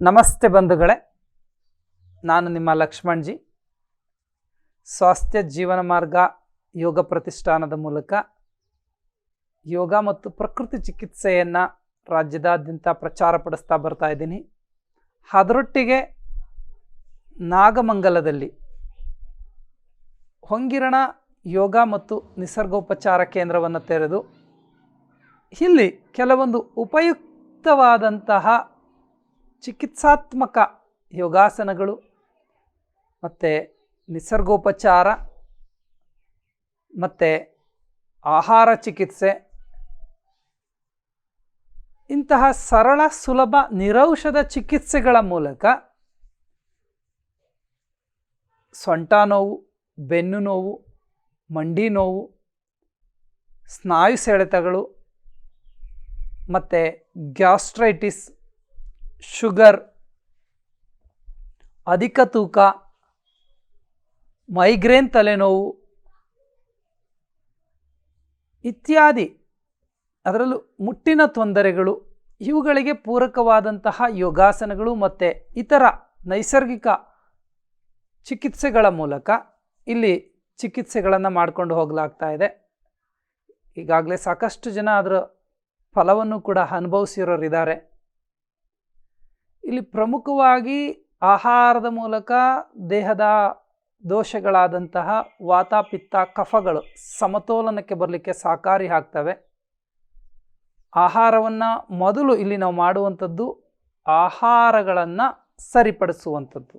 ನಮಸ್ತೆ ಬಂಧುಗಳೇ, ನಾನು ನಿಮ್ಮ ಲಕ್ಷ್ಮಣ್ ಜಿ. ಸ್ವಾಸ್ಥ್ಯ ಜೀವನ ಮಾರ್ಗ ಯೋಗ ಪ್ರತಿಷ್ಠಾನದ ಮೂಲಕ ಯೋಗ ಮತ್ತು ಪ್ರಕೃತಿ ಚಿಕಿತ್ಸೆಯನ್ನು ರಾಜ್ಯದಾದ್ಯಂತ ಪ್ರಚಾರಪಡಿಸ್ತಾ ಬರ್ತಾ ಇದ್ದೀನಿ. ಅದರೊಟ್ಟಿಗೆ ನಾಗಮಂಗಲದಲ್ಲಿ ಹೊಂಗಿರಣ ಯೋಗ ಮತ್ತು ನಿಸರ್ಗೋಪಚಾರ ಕೇಂದ್ರವನ್ನು ತೆರೆದು ಇಲ್ಲಿ ಕೆಲವೊಂದು ಉಪಯುಕ್ತವಾದಂತಹ ಚಿಕಿತ್ಸಾತ್ಮಕ ಯೋಗಾಸನಗಳು ಮತ್ತು ನಿಸರ್ಗೋಪಚಾರ ಮತ್ತು ಆಹಾರ ಚಿಕಿತ್ಸೆ ಇಂತಹ ಸರಳ ಸುಲಭ ನಿರೌಷಧ ಚಿಕಿತ್ಸೆಗಳ ಮೂಲಕ ಸೊಂಟ ನೋವು, ಬೆನ್ನು ನೋವು, ಮಂಡಿ ನೋವು, ಸ್ನಾಯು ಸೆಳೆತಗಳು ಮತ್ತು ಗ್ಯಾಸ್ಟ್ರೈಟಿಸ್, ಶುಗರ್, ಅಧಿಕ ತೂಕ, ಮೈಗ್ರೇನ್ ತಲೆನೋವು ಇತ್ಯಾದಿ, ಅದರಲ್ಲೂ ಮುಟ್ಟಿನ ತೊಂದರೆಗಳು, ಇವುಗಳಿಗೆ ಪೂರಕವಾದಂತಹ ಯೋಗಾಸನಗಳು ಮತ್ತು ಇತರ ನೈಸರ್ಗಿಕ ಚಿಕಿತ್ಸೆಗಳ ಮೂಲಕ ಇಲ್ಲಿ ಚಿಕಿತ್ಸೆಗಳನ್ನು ಮಾಡಿಕೊಂಡು ಹೋಗಲಾಗ್ತಾ ಇದೆ. ಈಗಾಗಲೇ ಸಾಕಷ್ಟು ಜನ ಅದರ ಫಲವನ್ನು ಕೂಡ ಅನುಭವಿಸಿರೋರಿದ್ದಾರೆ. ಇಲ್ಲಿ ಪ್ರಮುಖವಾಗಿ ಆಹಾರದ ಮೂಲಕ ದೇಹದ ದೋಷಗಳಾದಂತಹ ವಾತ, ಪಿತ್ತ, ಕಫಗಳು ಸಮತೋಲನಕ್ಕೆ ಬರಲಿಕ್ಕೆ ಸಹಕಾರಿ ಆಗ್ತವೆ. ಆಹಾರವನ್ನು ಮೊದಲು ಇಲ್ಲಿ ನಾವು ಮಾಡುವಂಥದ್ದು ಆಹಾರಗಳನ್ನು ಸರಿಪಡಿಸುವಂಥದ್ದು.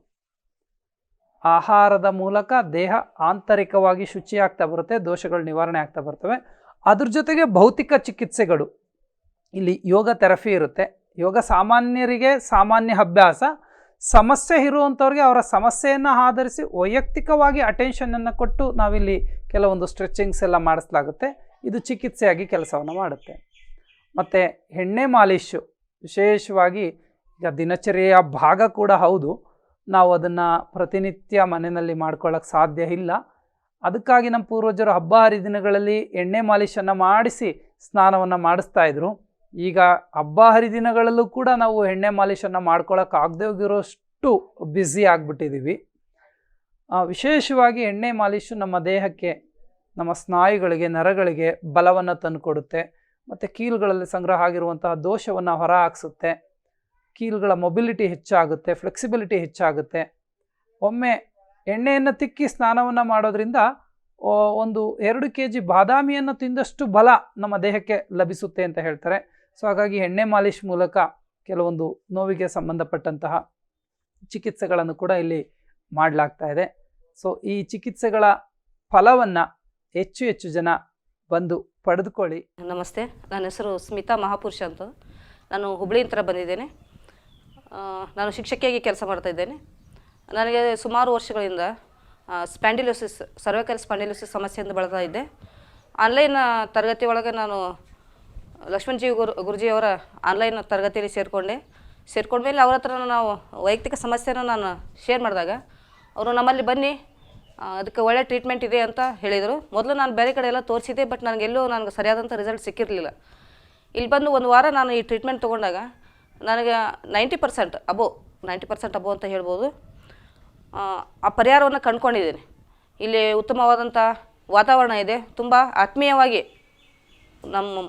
ಆಹಾರದ ಮೂಲಕ ದೇಹ ಆಂತರಿಕವಾಗಿ ಶುಚಿಯಾಗ್ತಾ ಬರುತ್ತೆ, ದೋಷಗಳು ನಿವಾರಣೆ ಆಗ್ತಾ ಬರ್ತವೆ. ಅದ್ರ ಜೊತೆಗೆ ಭೌತಿಕ ಚಿಕಿತ್ಸೆಗಳು, ಇಲ್ಲಿ ಯೋಗ ಥೆರಪಿ ಇರುತ್ತೆ. ಯೋಗ ಸಾಮಾನ್ಯರಿಗೆ ಸಾಮಾನ್ಯ ಅಭ್ಯಾಸ, ಸಮಸ್ಯೆ ಇರುವಂಥವ್ರಿಗೆ ಅವರ ಸಮಸ್ಯೆಯನ್ನು ಆಧರಿಸಿ ವೈಯಕ್ತಿಕವಾಗಿ ಅಟೆನ್ಷನನ್ನು ಕೊಟ್ಟು ನಾವಿಲ್ಲಿ ಕೆಲವೊಂದು ಸ್ಟ್ರೆಚಿಂಗ್ಸ್ ಎಲ್ಲ ಮಾಡಿಸಲಾಗುತ್ತೆ. ಇದು ಚಿಕಿತ್ಸೆಯಾಗಿ ಕೆಲಸವನ್ನು ಮಾಡುತ್ತೆ. ಮತ್ತು ಎಣ್ಣೆ ಮಾಲಿಶು ವಿಶೇಷವಾಗಿ ಈಗ ದಿನಚರಿಯ ಭಾಗ ಕೂಡ ಹೌದು. ನಾವು ಅದನ್ನು ಪ್ರತಿನಿತ್ಯ ಮನೆಯಲ್ಲಿ ಮಾಡ್ಕೊಳ್ಳೋಕ್ಕೆ ಸಾಧ್ಯ ಇಲ್ಲ. ಅದಕ್ಕಾಗಿ ನಮ್ಮ ಪೂರ್ವಜರು ಹಬ್ಬ ಹರಿದಿನಗಳಲ್ಲಿ ಎಣ್ಣೆ ಮಾಲಿಶನ್ನು ಮಾಡಿಸಿ ಸ್ನಾನವನ್ನು ಮಾಡಿಸ್ತಾಯಿದ್ರು. ಈಗ ಹಬ್ಬ ಹರಿದಿನಗಳಲ್ಲೂ ಕೂಡ ನಾವು ಎಣ್ಣೆ ಮಾಲಿಶನ್ನು ಮಾಡ್ಕೊಳ್ಳೋಕ್ಕಾಗದೇ ಹೋಗಿರೋಷ್ಟು ಬ್ಯುಸಿ ಆಗಿಬಿಟ್ಟಿದ್ದೀವಿ. ವಿಶೇಷವಾಗಿ ಎಣ್ಣೆ ಮಾಲಿಶು ನಮ್ಮ ದೇಹಕ್ಕೆ, ನಮ್ಮ ಸ್ನಾಯುಗಳಿಗೆ, ನರಗಳಿಗೆ ಬಲವನ್ನು ತಂದುಕೊಡುತ್ತೆ ಮತ್ತು ಕೀಲುಗಳಲ್ಲಿ ಸಂಗ್ರಹ ಆಗಿರುವಂತಹ ದೋಷವನ್ನು ಹೊರ ಹಾಕಿಸುತ್ತೆ. ಕೀಲುಗಳ ಮೊಬಿಲಿಟಿ ಹೆಚ್ಚಾಗುತ್ತೆ, ಫ್ಲೆಕ್ಸಿಬಿಲಿಟಿ ಹೆಚ್ಚಾಗುತ್ತೆ. ಒಮ್ಮೆ ಎಣ್ಣೆಯನ್ನು ತಿಕ್ಕಿ ಸ್ನಾನವನ್ನು ಮಾಡೋದ್ರಿಂದ 1-2 kg ಬಾದಾಮಿಯನ್ನು ತಿಂದಷ್ಟು ಬಲ ನಮ್ಮ ದೇಹಕ್ಕೆ ಲಭಿಸುತ್ತೆ ಅಂತ ಹೇಳ್ತಾರೆ. ಸೊ ಹಾಗಾಗಿ ಎಣ್ಣೆ ಮಾಲಿಶ್ ಮೂಲಕ ಕೆಲವೊಂದು ನೋವಿಗೆ ಸಂಬಂಧಪಟ್ಟಂತಹ ಚಿಕಿತ್ಸೆಗಳನ್ನು ಕೂಡ ಇಲ್ಲಿ ಮಾಡಲಾಗ್ತಾ ಇದೆ. ಸೊ ಈ ಚಿಕಿತ್ಸೆಗಳ ಫಲವನ್ನು ಹೆಚ್ಚು ಜನ ಬಂದು ಪಡೆದುಕೊಳ್ಳಿ. ನಮಸ್ತೆ, ನನ್ನ ಹೆಸರು ಸ್ಮಿತಾ ಮಹಾಪುರುಷ ಅಂತ. ನಾನು ಹುಬ್ಬಳ್ಳಿಯಿಂದ ಬಂದಿದ್ದೇನೆ. ನಾನು ಶಿಕ್ಷಕಿಯಾಗಿ ಕೆಲಸ ಮಾಡ್ತಾಯಿದ್ದೇನೆ. ನನಗೆ ಸುಮಾರು ವರ್ಷಗಳಿಂದ ಸ್ಪ್ಯಾಂಡಿಲೋಸಿಸ್, ಸರ್ವೈಕಲ್ ಸ್ಪಾಂಡಿಲೋಸಿಸ್ ಸಮಸ್ಯೆಯಿಂದ ಬಳಲ್ತಾ ಇದ್ದೆ. ಆನ್ಲೈನ್ ತರಗತಿ ಒಳಗೆ ನಾನು ಲಕ್ಷ್ಮಣ್ ಜಿ ಗುರುಜಿಯವರ ಆನ್ಲೈನ್ ತರಗತಿಯಲ್ಲಿ ಸೇರ್ಕೊಂಡ್ಮೇಲೆ ಅವ್ರ ಹತ್ರ ನಾವು ವೈಯಕ್ತಿಕ ಸಮಸ್ಯೆನ ನಾನು ಶೇರ್ ಮಾಡಿದಾಗ ಅವರು ನಮ್ಮಲ್ಲಿ ಬನ್ನಿ, ಅದಕ್ಕೆ ಒಳ್ಳೆ ಟ್ರೀಟ್ಮೆಂಟ್ ಇದೆ ಅಂತ ಹೇಳಿದರು. ಮೊದಲು ನಾನು ಬೇರೆ ಕಡೆ ಎಲ್ಲ ತೋರಿಸಿದ್ದೆ, ಬಟ್ ನನಗೆ ಸರಿಯಾದಂಥ ರಿಸಲ್ಟ್ ಸಿಕ್ಕಿರಲಿಲ್ಲ. ಇಲ್ಲಿ ಬಂದು 1 ವಾರ ನಾನು ಈ ಟ್ರೀಟ್ಮೆಂಟ್ ತೊಗೊಂಡಾಗ ನನಗೆ 90% ಅಬೋ ಅಂತ ಹೇಳ್ಬೋದು ಆ ಪರಿಹಾರವನ್ನು ಕಂಡುಕೊಂಡಿದ್ದೀನಿ. ಇಲ್ಲಿ ಉತ್ತಮವಾದಂಥ ವಾತಾವರಣ ಇದೆ. ತುಂಬ ಆತ್ಮೀಯವಾಗಿ ನಮ್ಮ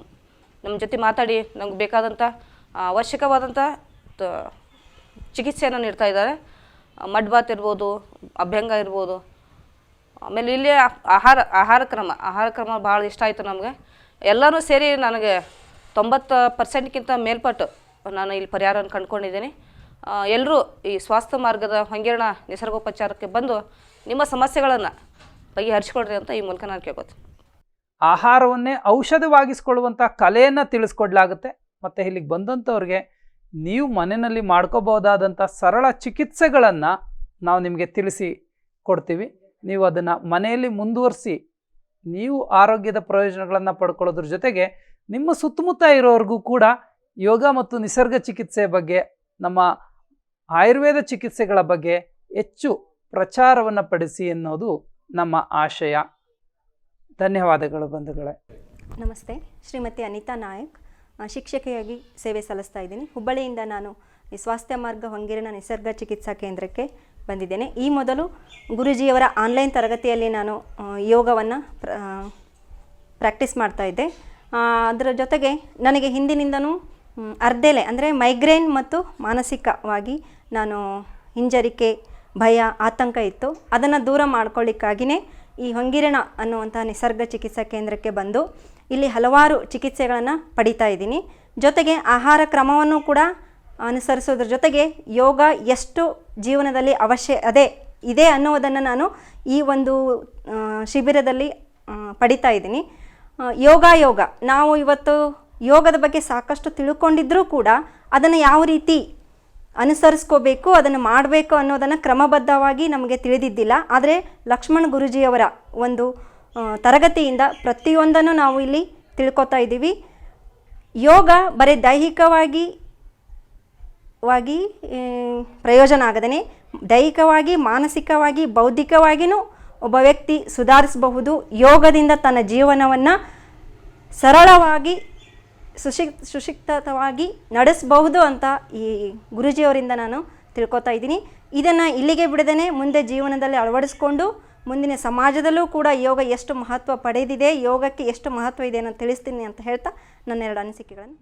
ಜೊತೆ ಮಾತಾಡಿ ನಮ್ಗೆ ಬೇಕಾದಂಥ ಅವಶ್ಯಕವಾದಂಥ ಚಿಕಿತ್ಸೆಯನ್ನು ನೀಡ್ತಾ ಇದ್ದಾರೆ. ಮಡ್ ಬಾತ್ ಇರ್ಬೋದು, ಅಭ್ಯಂಗ ಇರ್ಬೋದು. ಆಮೇಲೆ ಇಲ್ಲಿ ಆಹಾರ ಕ್ರಮ ಭಾಳ ಇಷ್ಟ ಆಯಿತು ನಮಗೆ. ಎಲ್ಲರೂ ಸೇರಿ ನನಗೆ 90%ಕ್ಕಿಂತ ಮೇಲ್ಪಟ್ಟು ನಾನು ಇಲ್ಲಿ ಪರಿಹಾರವನ್ನು ಕಂಡುಕೊಂಡಿದ್ದೀನಿ. ಎಲ್ಲರೂ ಈ ಸ್ವಾಸ್ಥ್ಯ ಮಾರ್ಗದ ಹೊಂಗಿರಣ ನಿಸರ್ಗೋಪಚಾರಕ್ಕೆ ಬಂದು ನಿಮ್ಮ ಸಮಸ್ಯೆಗಳನ್ನು ಬಗೆಹರಿಸಿಕೊಡ್ರಿ ಅಂತ ಈ ಮೂಲಕ ನಾನು ಕೇಳ್ಕೊತೀನಿ. ಆಹಾರವನ್ನೇ ಔಷಧವಾಗಿಸ್ಕೊಳ್ಳುವಂಥ ಕಲೆಯನ್ನು ತಿಳಿಸ್ಕೊಡ್ಲಾಗುತ್ತೆ. ಮತ್ತು ಇಲ್ಲಿಗೆ ಬಂದಂಥವ್ರಿಗೆ ನೀವು ಮನೆಯಲ್ಲಿ ಮಾಡ್ಕೋಬಹುದಾದಂಥ ಸರಳ ಚಿಕಿತ್ಸೆಗಳನ್ನು ನಾವು ನಿಮಗೆ ತಿಳಿಸಿ ಕೊಡ್ತೀವಿ. ನೀವು ಅದನ್ನು ಮನೆಯಲ್ಲಿ ಮುಂದುವರಿಸಿ ನೀವು ಆರೋಗ್ಯದ ಪ್ರಯೋಜನಗಳನ್ನು ಪಡ್ಕೊಳ್ಳೋದ್ರ ಜೊತೆಗೆ ನಿಮ್ಮ ಸುತ್ತಮುತ್ತ ಇರೋರಿಗೂ ಕೂಡ ಯೋಗ ಮತ್ತು ನಿಸರ್ಗ ಚಿಕಿತ್ಸೆ ಬಗ್ಗೆ, ನಮ್ಮ ಆಯುರ್ವೇದ ಚಿಕಿತ್ಸೆಗಳ ಬಗ್ಗೆ ಹೆಚ್ಚು ಪ್ರಚಾರವನ್ನು ಪಡಿಸಿ ಎನ್ನುವುದು ನಮ್ಮ ಆಶಯ. ಧನ್ಯವಾದಗಳು ಬಂಧುಗಳೇ. ನಮಸ್ತೆ, ಶ್ರೀಮತಿ ಅನಿತಾ ನಾಯಕ್, ಶಿಕ್ಷಕಿಯಾಗಿ ಸೇವೆ ಸಲ್ಲಿಸ್ತಾ ಇದ್ದೀನಿ. ಹುಬ್ಬಳ್ಳಿಯಿಂದ ನಾನು ಈ ಸ್ವಾಸ್ಥ್ಯ ಮಾರ್ಗ ಹೊಂಗೇರಿನ ನಿಸರ್ಗ ಚಿಕಿತ್ಸಾ ಕೇಂದ್ರಕ್ಕೆ ಬಂದಿದ್ದೇನೆ. ಈ ಮೊದಲು ಗುರೂಜಿಯವರ ಆನ್ಲೈನ್ ತರಗತಿಯಲ್ಲಿ ನಾನು ಯೋಗವನ್ನು ಪ್ರಾಕ್ಟೀಸ್ ಮಾಡ್ತಾಯಿದ್ದೆ. ಅದರ ಜೊತೆಗೆ ನನಗೆ ಹಿಂದಿನಿಂದನೂ ಅರ್ಧೆಲೆ ಅಂದರೆ ಮೈಗ್ರೇನ್ ಮತ್ತು ಮಾನಸಿಕವಾಗಿ ನಾನು ಹಿಂಜರಿಕೆ, ಭಯ, ಆತಂಕ ಇತ್ತು. ಅದನ್ನು ದೂರ ಮಾಡ್ಕೊಳ್ಳಿಕ್ಕಾಗಿಯೇ ಈ ಹೊಂಗೀರಣ ಅನ್ನುವಂಥ ನಿಸರ್ಗ ಚಿಕಿತ್ಸಾ ಕೇಂದ್ರಕ್ಕೆ ಬಂದು ಇಲ್ಲಿ ಹಲವಾರು ಚಿಕಿತ್ಸೆಗಳನ್ನು ಪಡಿತಾ ಇದ್ದೀನಿ. ಜೊತೆಗೆ ಆಹಾರ ಕ್ರಮವನ್ನು ಕೂಡ ಅನುಸರಿಸೋದ್ರ ಜೊತೆಗೆ ಯೋಗ ಎಷ್ಟು ಜೀವನದಲ್ಲಿ ಇದೆ ಅನ್ನೋದನ್ನು ನಾನು ಈ ಒಂದು ಶಿಬಿರದಲ್ಲಿ ಪಡಿತಾ ಇದ್ದೀನಿ. ಯೋಗ ನಾವು ಇವತ್ತು ಯೋಗದ ಬಗ್ಗೆ ಸಾಕಷ್ಟು ತಿಳ್ಕೊಂಡಿದ್ರೂ ಕೂಡ ಅದನ್ನು ಯಾವ ರೀತಿ ಅನುಸರಿಸ್ಕೋಬೇಕು, ಅದನ್ನು ಮಾಡಬೇಕು ಅನ್ನೋದನ್ನು ಕ್ರಮಬದ್ಧವಾಗಿ ನಮಗೆ ತಿಳಿದಿದ್ದಿಲ್ಲ. ಆದರೆ ಲಕ್ಷ್ಮಣ ಗುರೂಜಿಯವರ ಒಂದು ತರಗತಿಯಿಂದ ಪ್ರತಿಯೊಂದನ್ನು ನಾವು ಇಲ್ಲಿ ತಿಳ್ಕೊತಾ ಇದ್ದೀವಿ. ಯೋಗ ಬರೀ ದೈಹಿಕವಾಗಿ ಪ್ರಯೋಜನ ಆಗದೇ ದೈಹಿಕವಾಗಿ, ಮಾನಸಿಕವಾಗಿ, ಬೌದ್ಧಿಕವಾಗಿಯೂ ಒಬ್ಬ ವ್ಯಕ್ತಿ ಸುಧಾರಿಸಬಹುದು. ಯೋಗದಿಂದ ತನ್ನ ಜೀವನವನ್ನು ಸರಳವಾಗಿ ಸುಶಿಕ್ಷಿತವಾಗಿ ನಡೆಸಬಹುದು ಅಂತ ಈ ಗುರೂಜಿಯವರಿಂದ ನಾನು ತಿಳ್ಕೊತಾ ಇದ್ದೀನಿ. ಇದನ್ನು ಇಲ್ಲಿಗೆ ಬಿಡದೇ ಮುಂದೆ ಜೀವನದಲ್ಲಿ ಅಳವಡಿಸ್ಕೊಂಡು ಮುಂದಿನ ಸಮಾಜದಲ್ಲೂ ಕೂಡ ಯೋಗ ಎಷ್ಟು ಮಹತ್ವ ಪಡೆದಿದೆ, ಯೋಗಕ್ಕೆ ಎಷ್ಟು ಮಹತ್ವ ಇದೆ ಅನ್ನೋ ತಿಳಿಸ್ತೀನಿ ಅಂತ ಹೇಳ್ತಾ ನನ್ನ 2 ಅನಿಸಿಕೆಗಳನ್ನು